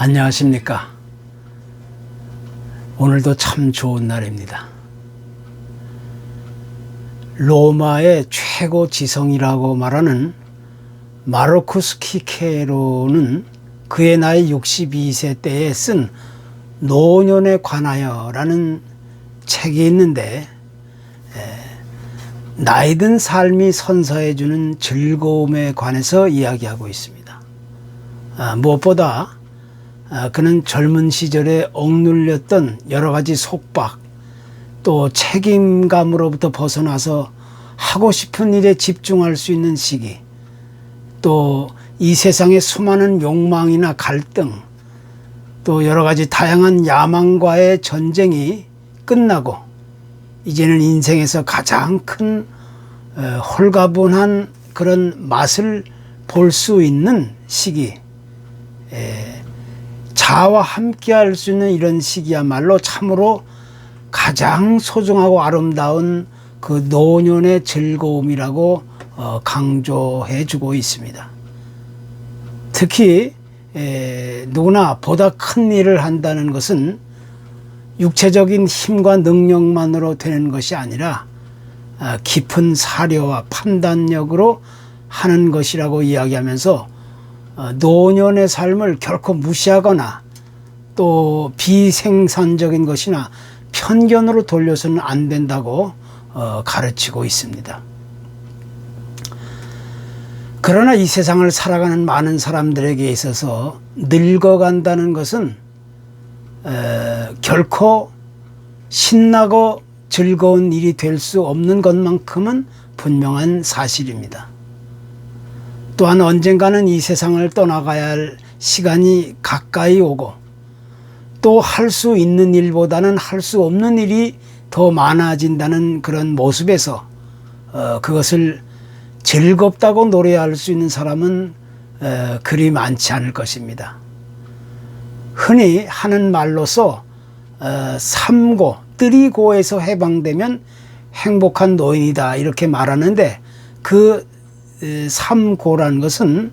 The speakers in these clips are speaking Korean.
안녕하십니까. 오늘도 참 좋은 날입니다. 로마의 최고 지성이라고 말하는 마르쿠스 키케로는 그의 나이 62세 때에 쓴 노년에 관하여 라는 책이 있는데, 나이 든 삶이 선사해주는 즐거움에 관해서 이야기하고 있습니다. 무엇보다 그는 젊은 시절에 억눌렸던 여러 가지 속박, 또 책임감으로부터 벗어나서 하고 싶은 일에 집중할 수 있는 시기, 또 이 세상의 수많은 욕망이나 갈등, 또 여러 가지 다양한 야망과의 전쟁이 끝나고 이제는 인생에서 가장 큰 홀가분한 그런 맛을 볼 수 있는 시기, 자아와 함께 할 수 있는 이런 시기야말로 참으로 가장 소중하고 아름다운 그 노년의 즐거움이라고 강조해 주고 있습니다. 특히 누구나 보다 큰 일을 한다는 것은 육체적인 힘과 능력만으로 되는 것이 아니라 깊은 사려와 판단력으로 하는 것이라고 이야기하면서 노년의 삶을 결코 무시하거나 또 비생산적인 것이나 편견으로 돌려서는 안 된다고 가르치고 있습니다. 그러나 이 세상을 살아가는 많은 사람들에게 있어서 늙어간다는 것은 결코 신나고 즐거운 일이 될 수 없는 것만큼은 분명한 사실입니다. 또한 언젠가는 이 세상을 떠나가야 할 시간이 가까이 오고, 또 할 수 있는 일보다는 할 수 없는 일이 더 많아진다는 그런 모습에서 그것을 즐겁다고 노래할 수 있는 사람은 그리 많지 않을 것입니다. 흔히 하는 말로서 삼고, 뜨리고에서 해방되면 행복한 노인이다 이렇게 말하는데, 그 삼고라는 것은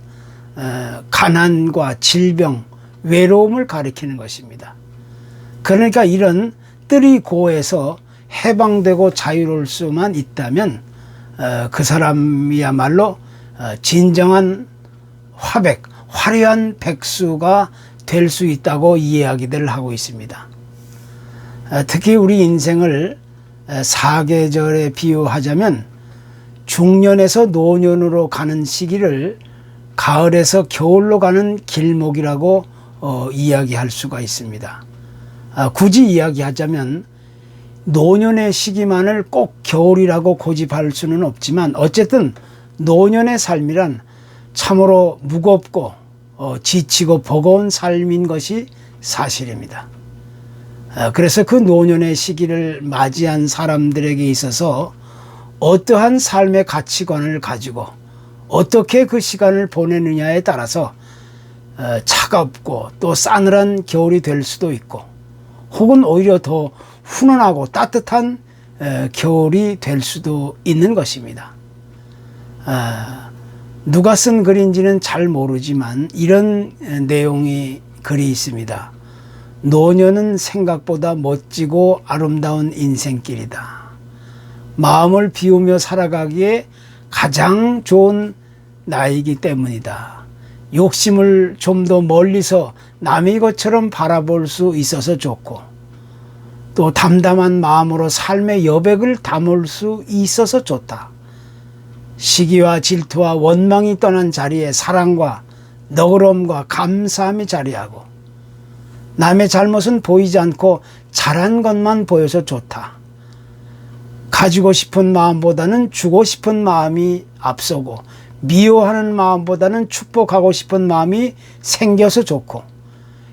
가난과 질병, 외로움을 가리키는 것입니다. 그러니까 이런 뜨리고에서 해방되고 자유로울 수만 있다면 그 사람이야말로 진정한 화백, 화려한 백수가 될 수 있다고 이야기들을 하고 있습니다. 특히 우리 인생을 사계절에 비유하자면 중년에서 노년으로 가는 시기를 가을에서 겨울로 가는 길목이라고 이야기할 수가 있습니다. 굳이 이야기하자면 노년의 시기만을 꼭 겨울이라고 고집할 수는 없지만, 어쨌든 노년의 삶이란 참으로 무겁고 지치고 버거운 삶인 것이 사실입니다. 그래서 그 노년의 시기를 맞이한 사람들에게 있어서 어떠한 삶의 가치관을 가지고 어떻게 그 시간을 보내느냐에 따라서 차갑고 또 싸늘한 겨울이 될 수도 있고, 혹은 오히려 더 훈훈하고 따뜻한 겨울이 될 수도 있는 것입니다. 누가 쓴 글인지는 잘 모르지만 이런 내용이 글이 있습니다. 노년은 생각보다 멋지고 아름다운 인생길이다. 마음을 비우며 살아가기에 가장 좋은 나이기 때문이다. 욕심을 좀 더 멀리서 남의 것처럼 바라볼 수 있어서 좋고, 또 담담한 마음으로 삶의 여백을 담을 수 있어서 좋다. 시기와 질투와 원망이 떠난 자리에 사랑과 너그러움과 감사함이 자리하고, 남의 잘못은 보이지 않고 잘한 것만 보여서 좋다. 가지고 싶은 마음보다는 주고 싶은 마음이 앞서고, 미워하는 마음보다는 축복하고 싶은 마음이 생겨서 좋고,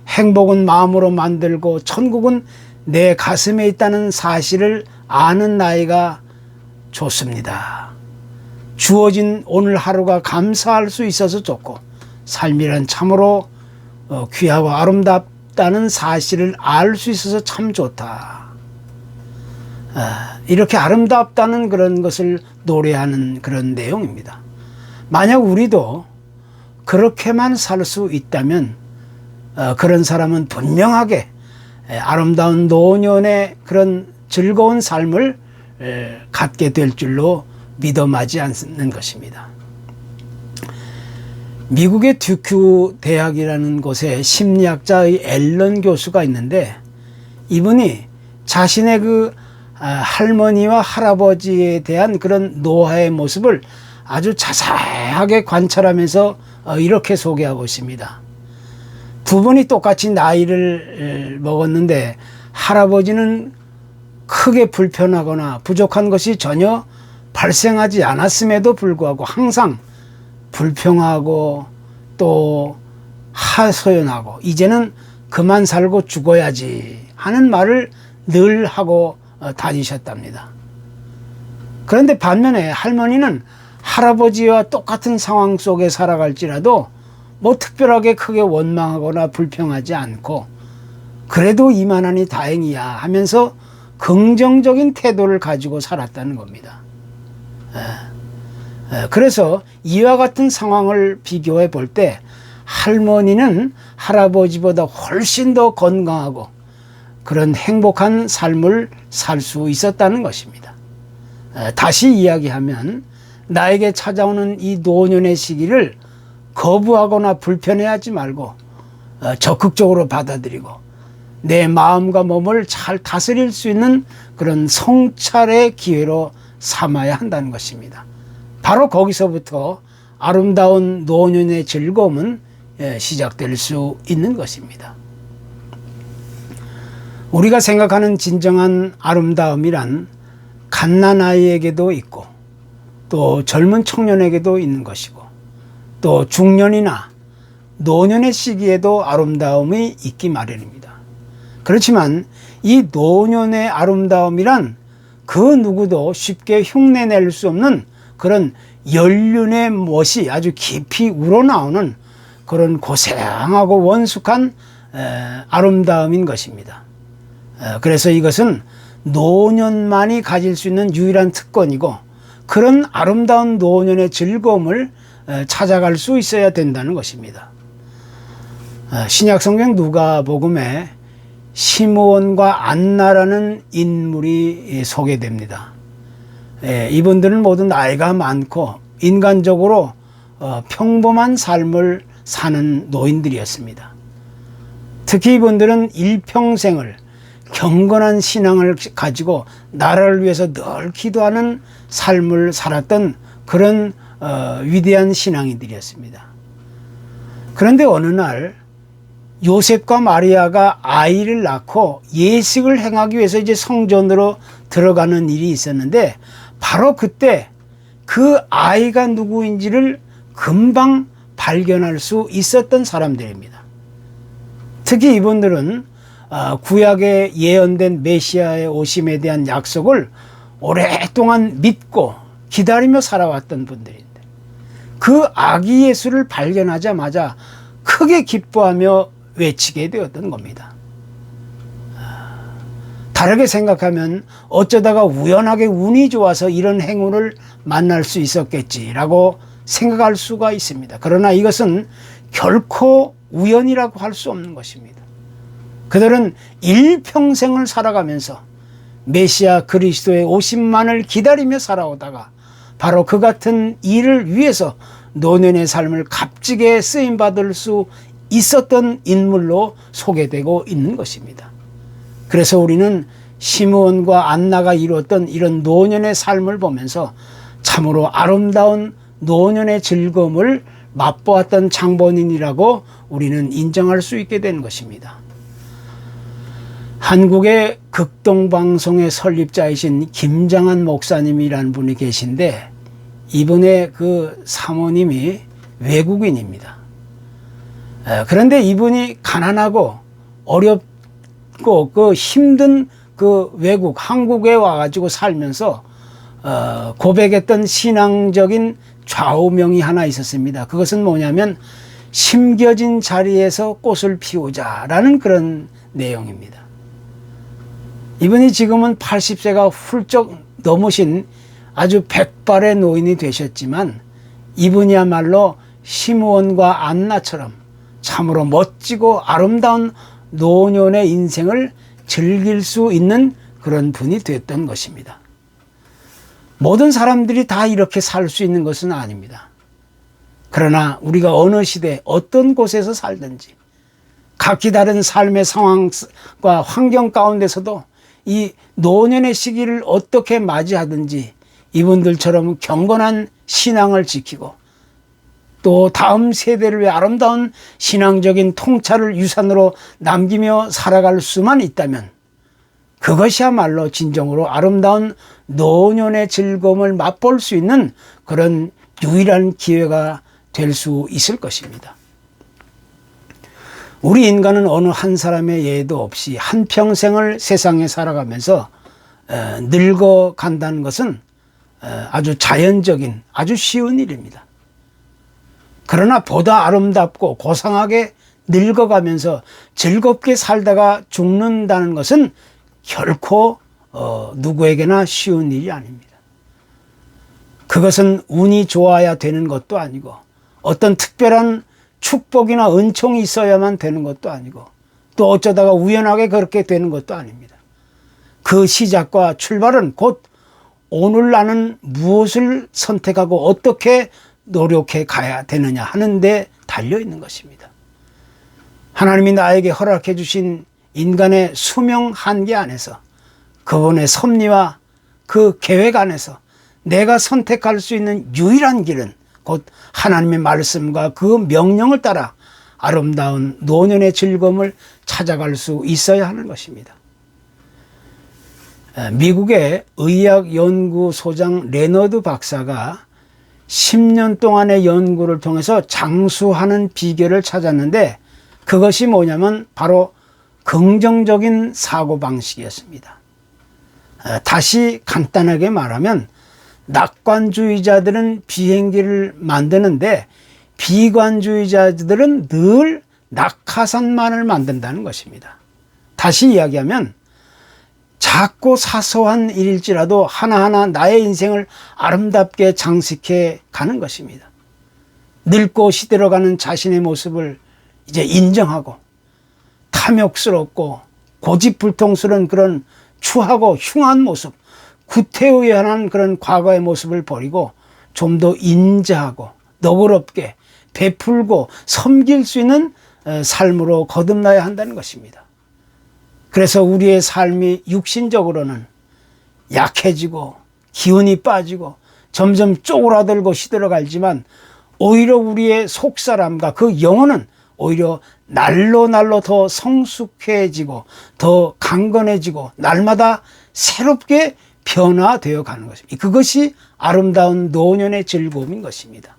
행복은 마음으로 만들고 천국은 내 가슴에 있다는 사실을 아는 나이가 좋습니다. 주어진 오늘 하루가 감사할 수 있어서 좋고, 삶이란 참으로 귀하고 아름답다는 사실을 알 수 있어서 참 좋다. 이렇게 아름답다는 그런 것을 노래하는 그런 내용입니다. 만약 우리도 그렇게만 살 수 있다면 그런 사람은 분명하게 아름다운 노년의 그런 즐거운 삶을 갖게 될 줄로 믿어 마지 않는 것입니다. 미국의 듀크 대학이라는 곳에 심리학자의 앨런 교수가 있는데, 이분이 자신의 그 할머니와 할아버지에 대한 그런 노화의 모습을 아주 자세하게 관찰하면서 이렇게 소개하고 있습니다. 두 분이 똑같이 나이를 먹었는데 할아버지는 크게 불편하거나 부족한 것이 전혀 발생하지 않았음에도 불구하고 항상 불평하고 또 하소연하고 이제는 그만 살고 죽어야지 하는 말을 늘 하고 다니셨답니다. 그런데 반면에 할머니는 할아버지와 똑같은 상황 속에 살아갈지라도 뭐 특별하게 크게 원망하거나 불평하지 않고 그래도 이만하니 다행이야 하면서 긍정적인 태도를 가지고 살았다는 겁니다. 그래서 이와 같은 상황을 비교해 볼 때 할머니는 할아버지보다 훨씬 더 건강하고 그런 행복한 삶을 살 수 있었다는 것입니다. 다시 이야기하면 나에게 찾아오는 이 노년의 시기를 거부하거나 불편해하지 말고 적극적으로 받아들이고 내 마음과 몸을 잘 다스릴 수 있는 그런 성찰의 기회로 삼아야 한다는 것입니다. 바로 거기서부터 아름다운 노년의 즐거움은 시작될 수 있는 것입니다. 우리가 생각하는 진정한 아름다움이란 갓난아이에게도 있고 또 젊은 청년에게도 있는 것이고 또 중년이나 노년의 시기에도 아름다움이 있기 마련입니다. 그렇지만 이 노년의 아름다움이란 그 누구도 쉽게 흉내낼 수 없는 그런 연륜의 멋이 아주 깊이 우러나오는 그런 고생하고 원숙한 아름다움인 것입니다. 그래서 이것은 노년만이 가질 수 있는 유일한 특권이고 그런 아름다운 노년의 즐거움을 찾아갈 수 있어야 된다는 것입니다. 신약성경 누가복음에 시므온과 안나라는 인물이 소개됩니다. 이분들은 모두 나이가 많고 인간적으로 평범한 삶을 사는 노인들이었습니다. 특히 이분들은 일평생을 경건한 신앙을 가지고 나라를 위해서 늘 기도하는 삶을 살았던 그런 위대한 신앙인들이었습니다. 그런데 어느 날 요셉과 마리아가 아이를 낳고 예식을 행하기 위해서 이제 성전으로 들어가는 일이 있었는데 바로 그때 그 아이가 누구인지를 금방 발견할 수 있었던 사람들입니다. 특히 이분들은 구약에 예언된 메시아의 오심에 대한 약속을 오랫동안 믿고 기다리며 살아왔던 분들인데 그 아기 예수를 발견하자마자 크게 기뻐하며 외치게 되었던 겁니다. 다르게 생각하면 어쩌다가 우연하게 운이 좋아서 이런 행운을 만날 수 있었겠지라고 생각할 수가 있습니다. 그러나 이것은 결코 우연이라고 할 수 없는 것입니다. 그들은 일평생을 살아가면서 메시아 그리스도의 오심만을 기다리며 살아오다가 바로 그 같은 일을 위해서 노년의 삶을 값지게 쓰임받을 수 있었던 인물로 소개되고 있는 것입니다. 그래서 우리는 시므온과 안나가 이루었던 이런 노년의 삶을 보면서 참으로 아름다운 노년의 즐거움을 맛보았던 장본인이라고 우리는 인정할 수 있게 된 것입니다. 한국의 극동방송의 설립자이신 김장한 목사님이라는 분이 계신데 이분의 그 사모님이 외국인입니다. 그런데 이분이 가난하고 어렵고 그 힘든 그 외국 한국에 와가지고 살면서 고백했던 신앙적인 좌우명이 하나 있었습니다. 그것은 뭐냐면 심겨진 자리에서 꽃을 피우자라는 그런 내용입니다. 이분이 지금은 80세가 훌쩍 넘으신 아주 백발의 노인이 되셨지만 이분이야말로 시므온과 안나처럼 참으로 멋지고 아름다운 노년의 인생을 즐길 수 있는 그런 분이 됐던 것입니다. 모든 사람들이 다 이렇게 살 수 있는 것은 아닙니다. 그러나 우리가 어느 시대 어떤 곳에서 살든지 각기 다른 삶의 상황과 환경 가운데서도 이 노년의 시기를 어떻게 맞이하든지 이분들처럼 경건한 신앙을 지키고 또 다음 세대를 위해 아름다운 신앙적인 통찰을 유산으로 남기며 살아갈 수만 있다면 그것이야말로 진정으로 아름다운 노년의 즐거움을 맛볼 수 있는 그런 유일한 기회가 될 수 있을 것입니다. 우리 인간은 어느 한 사람의 예도 없이 한평생을 세상에 살아가면서 늙어간다는 것은 아주 자연적인 아주 쉬운 일입니다. 그러나 보다 아름답고 고상하게 늙어가면서 즐겁게 살다가 죽는다는 것은 결코 누구에게나 쉬운 일이 아닙니다. 그것은 운이 좋아야 되는 것도 아니고 어떤 특별한 축복이나 은총이 있어야만 되는 것도 아니고 또 어쩌다가 우연하게 그렇게 되는 것도 아닙니다. 그 시작과 출발은 곧 오늘 나는 무엇을 선택하고 어떻게 노력해 가야 되느냐 하는 데 달려 있는 것입니다. 하나님이 나에게 허락해 주신 인간의 수명 한계 안에서 그분의 섭리와 그 계획 안에서 내가 선택할 수 있는 유일한 길은 곧 하나님의 말씀과 그 명령을 따라 아름다운 노년의 즐거움을 찾아갈 수 있어야 하는 것입니다. 미국의 의학연구소장 레너드 박사가 10년 동안의 연구를 통해서 장수하는 비결을 찾았는데 그것이 뭐냐면 바로 긍정적인 사고방식이었습니다. 다시 간단하게 말하면 낙관주의자들은 비행기를 만드는데 비관주의자들은 늘 낙하산만을 만든다는 것입니다. 다시 이야기하면 작고 사소한 일일지라도 하나하나 나의 인생을 아름답게 장식해 가는 것입니다. 늙고 시들어가는 자신의 모습을 이제 인정하고 탐욕스럽고 고집불통스러운 그런 추하고 흉한 모습, 구태의연한 그런 과거의 모습을 버리고 좀 더 인자하고 너그럽게 베풀고 섬길 수 있는 삶으로 거듭나야 한다는 것입니다. 그래서 우리의 삶이 육신적으로는 약해지고 기운이 빠지고 점점 쪼그라들고 시들어가지만 오히려 우리의 속사람과 그 영혼은 오히려 날로 더 성숙해지고 더 강건해지고 날마다 새롭게 변화되어 가는 것입니다. 그것이 아름다운 노년의 즐거움인 것입니다.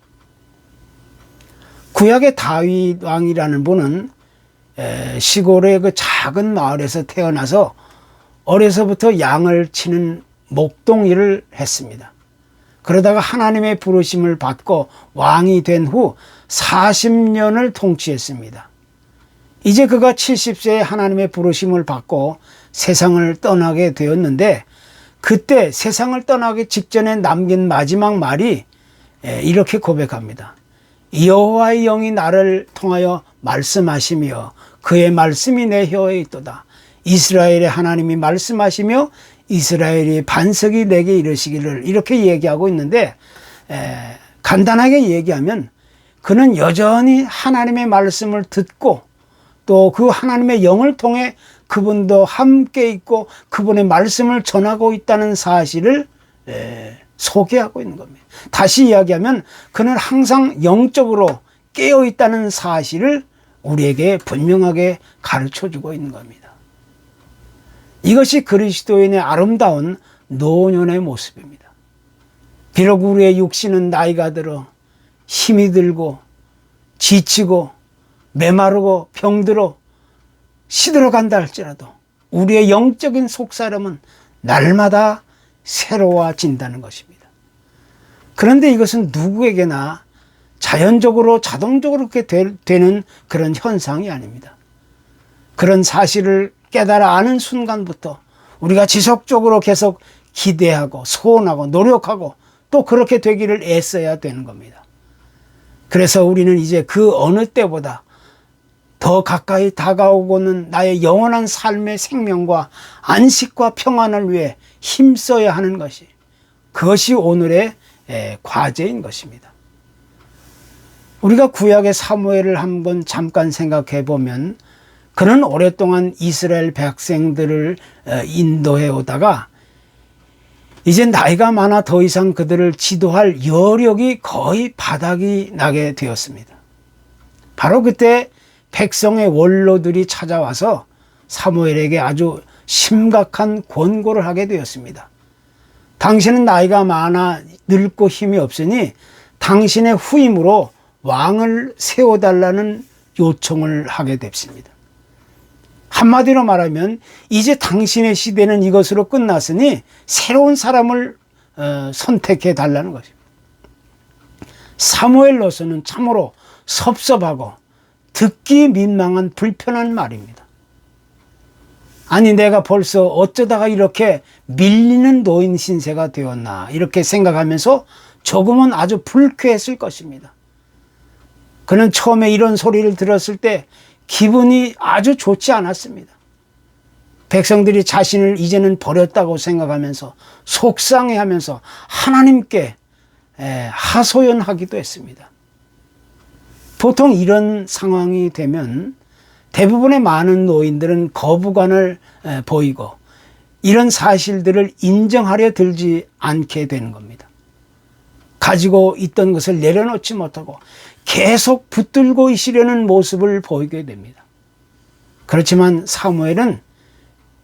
구약의 다윗 왕이라는 분은 시골의 그 작은 마을에서 태어나서 어려서부터 양을 치는 목동 일을 했습니다. 그러다가 하나님의 부르심을 받고 왕이 된 후 40년을 통치했습니다. 이제 그가 70세에 하나님의 부르심을 받고 세상을 떠나게 되었는데 그때 세상을 떠나기 직전에 남긴 마지막 말이 이렇게 고백합니다. 여호와의 영이 나를 통하여 말씀하시며 그의 말씀이 내 혀에 있도다. 이스라엘의 하나님이 말씀하시며 이스라엘의 반석이 내게 이르시기를 이렇게 얘기하고 있는데 간단하게 얘기하면 그는 여전히 하나님의 말씀을 듣고 또 그 하나님의 영을 통해 그분도 함께 있고 그분의 말씀을 전하고 있다는 사실을 소개하고 있는 겁니다. 다시 이야기하면 그는 항상 영적으로 깨어 있다는 사실을 우리에게 분명하게 가르쳐주고 있는 겁니다. 이것이 그리스도인의 아름다운 노년의 모습입니다. 비록 우리의 육신은 나이가 들어 힘이 들고 지치고 메마르고 병들어 시들어간다 할지라도 우리의 영적인 속사람은 날마다 새로워진다는 것입니다. 그런데 이것은 누구에게나 자연적으로 자동적으로 그렇게 되는 그런 현상이 아닙니다. 그런 사실을 깨달아 아는 순간부터 우리가 지속적으로 계속 기대하고 소원하고 노력하고 또 그렇게 되기를 애써야 되는 겁니다. 그래서 우리는 이제 그 어느 때보다 더 가까이 다가오고는 나의 영원한 삶의 생명과 안식과 평안을 위해 힘써야 하는 것이, 그것이 오늘의 과제인 것입니다. 우리가 구약의 사무엘을 한번 잠깐 생각해 보면, 그는 오랫동안 이스라엘 백성들을 인도해 오다가 이제 나이가 많아 더 이상 그들을 지도할 여력이 거의 바닥이 나게 되었습니다. 바로 그때 백성의 원로들이 찾아와서 사무엘에게 아주 심각한 권고를 하게 되었습니다. 당신은 나이가 많아 늙고 힘이 없으니 당신의 후임으로 왕을 세워달라는 요청을 하게 됐습니다. 한마디로 말하면 이제 당신의 시대는 이것으로 끝났으니 새로운 사람을 선택해 달라는 것입니다. 사무엘로서는 참으로 섭섭하고 듣기 민망한 불편한 말입니다. 아니, 내가 벌써 어쩌다가 이렇게 밀리는 노인 신세가 되었나, 이렇게 생각하면서 조금은 아주 불쾌했을 것입니다. 그는 처음에 이런 소리를 들었을 때 기분이 아주 좋지 않았습니다. 백성들이 자신을 이제는 버렸다고 생각하면서 속상해하면서 하나님께 하소연하기도 했습니다. 보통 이런 상황이 되면 대부분의 많은 노인들은 거부감을 보이고 이런 사실들을 인정하려 들지 않게 되는 겁니다. 가지고 있던 것을 내려놓지 못하고 계속 붙들고 있으려는 모습을 보이게 됩니다. 그렇지만 사무엘은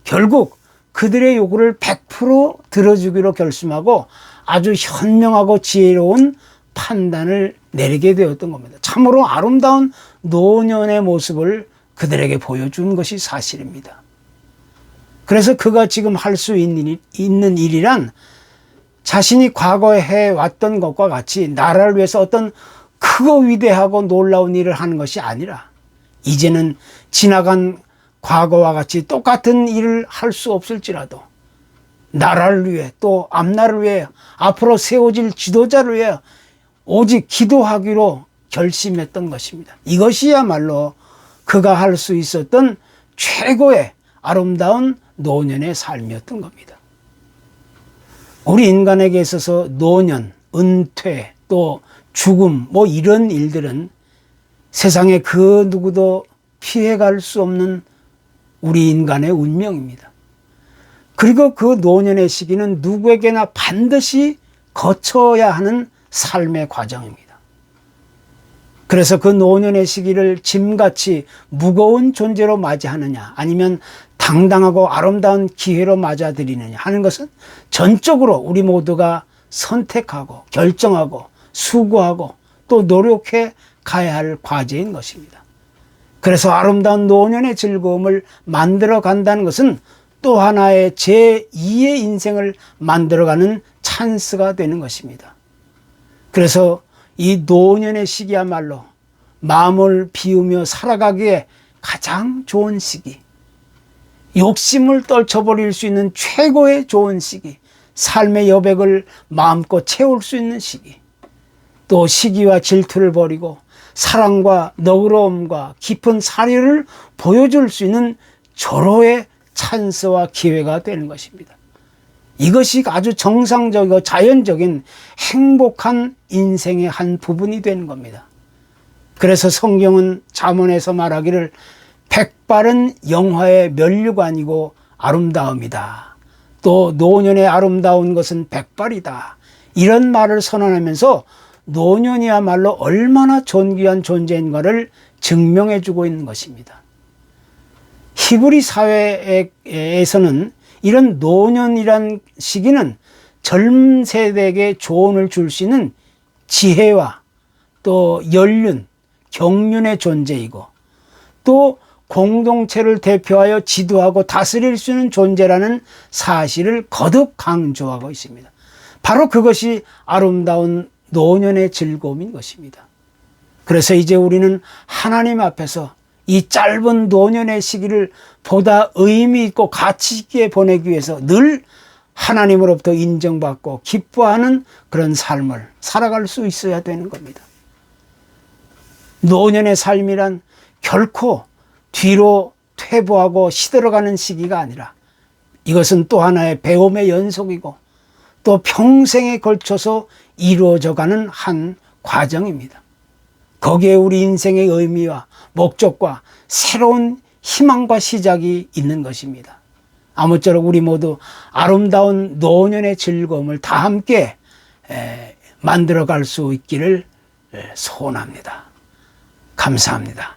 결국 그들의 요구를 100% 들어주기로 결심하고 아주 현명하고 지혜로운 판단을 내리게 되었던 겁니다. 참으로 아름다운 노년의 모습을 그들에게 보여준 것이 사실입니다. 그래서 그가 지금 할 수 있는 일이란 자신이 과거에 해왔던 것과 같이 나라를 위해서 어떤 크고 위대하고 놀라운 일을 하는 것이 아니라 이제는 지나간 과거와 같이 똑같은 일을 할 수 없을지라도 나라를 위해 또 앞날을 위해 앞으로 세워질 지도자를 위해 오직 기도하기로 결심했던 것입니다. 이것이야말로 그가 할 수 있었던 최고의 아름다운 노년의 삶이었던 겁니다. 우리 인간에게 있어서 노년, 은퇴, 또 죽음, 이런 일들은 세상에 그 누구도 피해갈 수 없는 우리 인간의 운명입니다. 그리고 그 노년의 시기는 누구에게나 반드시 거쳐야 하는 삶의 과정입니다. 그래서 그 노년의 시기를 짐같이 무거운 존재로 맞이하느냐, 아니면 당당하고 아름다운 기회로 맞아들이느냐 하는 것은 전적으로 우리 모두가 선택하고 결정하고 수고하고 또 노력해 가야 할 과제인 것입니다. 그래서 아름다운 노년의 즐거움을 만들어 간다는 것은 또 하나의 제2의 인생을 만들어가는 찬스가 되는 것입니다. 그래서 이 노년의 시기야말로 마음을 비우며 살아가기에 가장 좋은 시기, 욕심을 떨쳐버릴 수 있는 최고의 좋은 시기, 삶의 여백을 마음껏 채울 수 있는 시기, 또 시기와 질투를 버리고 사랑과 너그러움과 깊은 사려를 보여줄 수 있는 절호의 찬스와 기회가 되는 것입니다. 이것이 아주 정상적이고 자연적인 행복한 인생의 한 부분이 되는 겁니다. 그래서 성경은 잠언에서 말하기를 백발은 영화의 면류관이고 아름다움이다. 또 노년의 아름다운 것은 백발이다. 이런 말을 선언하면서 노년이야말로 얼마나 존귀한 존재인가를 증명해주고 있는 것입니다. 히브리 사회에서는 이런 노년이란 시기는 젊은 세대에게 조언을 줄 수 있는 지혜와 또 연륜, 경륜의 존재이고 또 공동체를 대표하여 지도하고 다스릴 수 있는 존재라는 사실을 거듭 강조하고 있습니다. 바로 그것이 아름다운 노년의 즐거움인 것입니다. 그래서 이제 우리는 하나님 앞에서 이 짧은 노년의 시기를 보다 의미 있고 가치 있게 보내기 위해서 늘 하나님으로부터 인정받고 기뻐하는 그런 삶을 살아갈 수 있어야 되는 겁니다. 노년의 삶이란 결코 뒤로 퇴보하고 시들어가는 시기가 아니라 이것은 또 하나의 배움의 연속이고 또 평생에 걸쳐서 이루어져가는 한 과정입니다. 거기에 우리 인생의 의미와 목적과 새로운 희망과 시작이 있는 것입니다. 아무쪼록 우리 모두 아름다운 노년의 즐거움을 다 함께 만들어갈 수 있기를 소원합니다. 감사합니다.